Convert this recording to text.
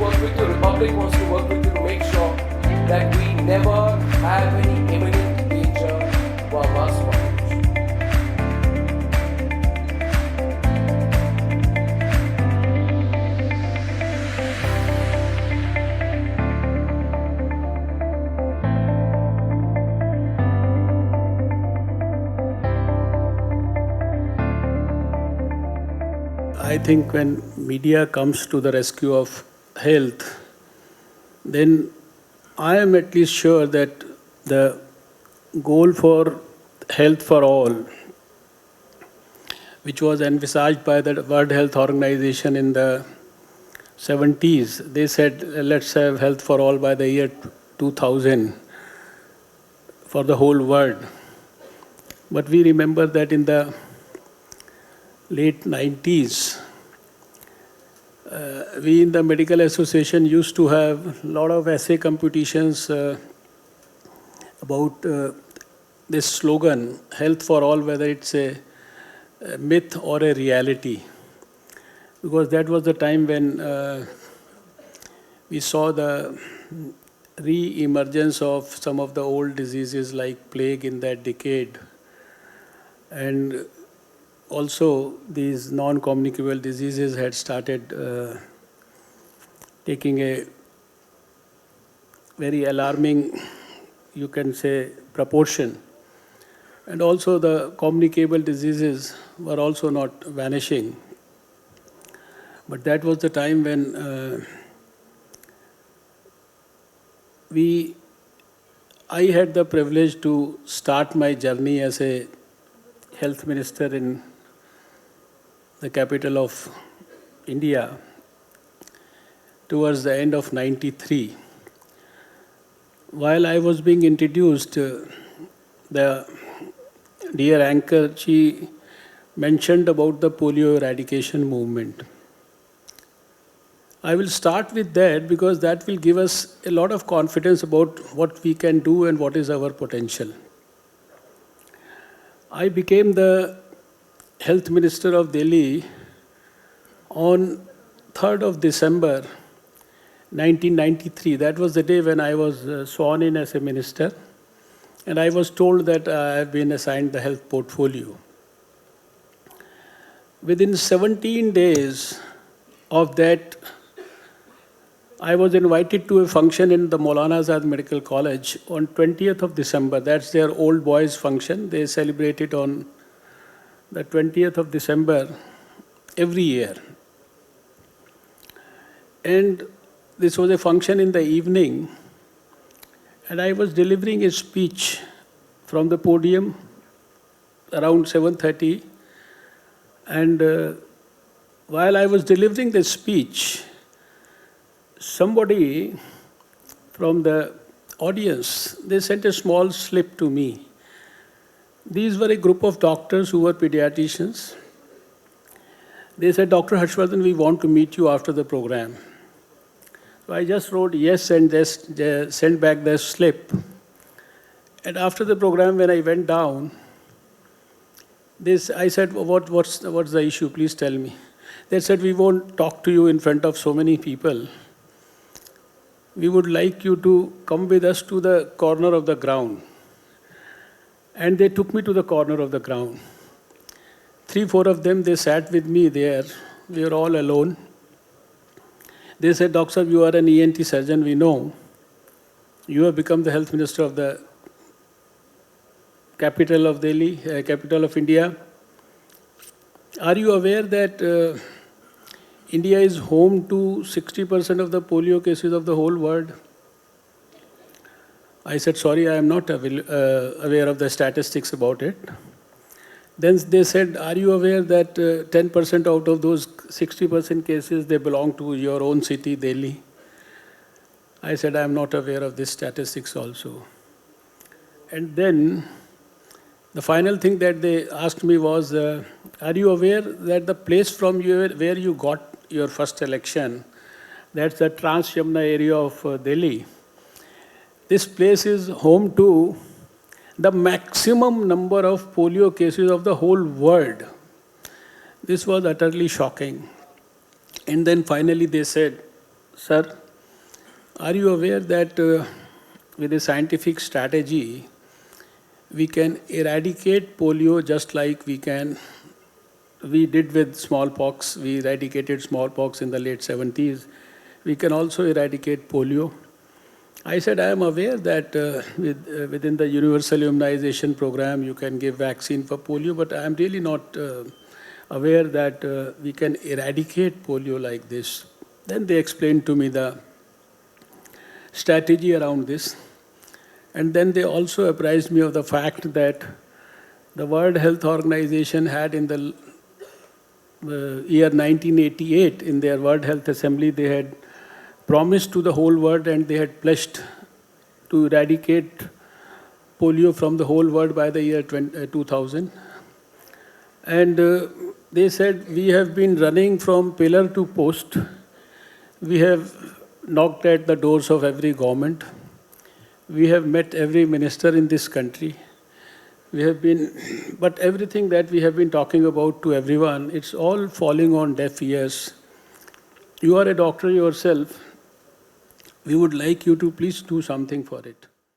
work with you, Republic wants to work with you to make sure that we never have any imminent danger to our mass population. I think when media comes to the rescue of health, then I am at least sure that the goal for health for all, which was envisaged by the World Health Organization in the 70s, they said, let's have health for all by the year 2000 for the whole world. But we remember that in the late 90s, we in the Medical Association used to have a lot of essay competitions about this slogan, health for all, whether it's a myth or a reality. Because that was the time when we saw the re-emergence of some of the old diseases like plague in that decade. And also, these non-communicable diseases had started taking a very alarming, you can say, proportion. And also the communicable diseases were also not vanishing. But that was the time when I had the privilege to start my journey as a health minister in the capital of India towards the end of 93. While I was being introduced, the dear anchor, she mentioned about the polio eradication movement. I will start with that because that will give us a lot of confidence about what we can do and what is our potential. I became the Health Minister of Delhi on 3rd of December 1993. That was the day when I was sworn in as a minister, and I was told that I have been assigned the health portfolio. Within 17 days of that, I was invited to a function in the Maulana Azad Medical College on 20th of December. That's their old boys function. They celebrate it on the 20th of December every year. And this was a function in the evening, and I was delivering a speech from the podium around 7:30. And while I was delivering the speech, somebody from the audience, they sent a small slip to me. These were a group of doctors who were pediatricians. They said, Dr. Harshvardhan, we want to meet you after the program. So I just wrote yes and just sent back the slip. And after the program, when I went down, I said, what's the issue? Please tell me. They said, we won't talk to you in front of so many people. We would like you to come with us to the corner of the ground. And they took me to the corner of the ground. 3-4 of them, they sat with me there. We were all alone. They said, Doctor, you are an ENT surgeon, we know. You have become the health minister of the capital of Delhi, capital of India. Are you aware that India is home to 60% of the polio cases of the whole world? I said, sorry, I am not aware of the statistics about it. Then they said, are you aware that 10% out of those 60% cases, they belong to your own city, Delhi? I said, I am not aware of this statistics also. And then the final thing that they asked me was, are you aware that the place from where you got your first election, that's the Trans Yamuna area of Delhi. This place is home to the maximum number of polio cases of the whole world. This was utterly shocking. And then finally they said, Sir, are you aware that with a scientific strategy, we can eradicate polio just like we did with smallpox. We eradicated smallpox in the late 70s. We can also eradicate polio. I said, I am aware that within the universal immunization program, you can give vaccine for polio, but I am really not aware that we can eradicate polio like this. Then they explained to me the strategy around this. And then they also apprised me of the fact that the World Health Organization had in the year 1988, in their World Health Assembly, they had promised to the whole world and they had pledged to eradicate polio from the whole world by the year 2000. And they said, we have been running from pillar to post. We have knocked at the doors of every government. We have met every minister in this country. We have been, but everything that we have been talking about to everyone, it's all falling on deaf ears. You are a doctor yourself. We would like you to please do something for it.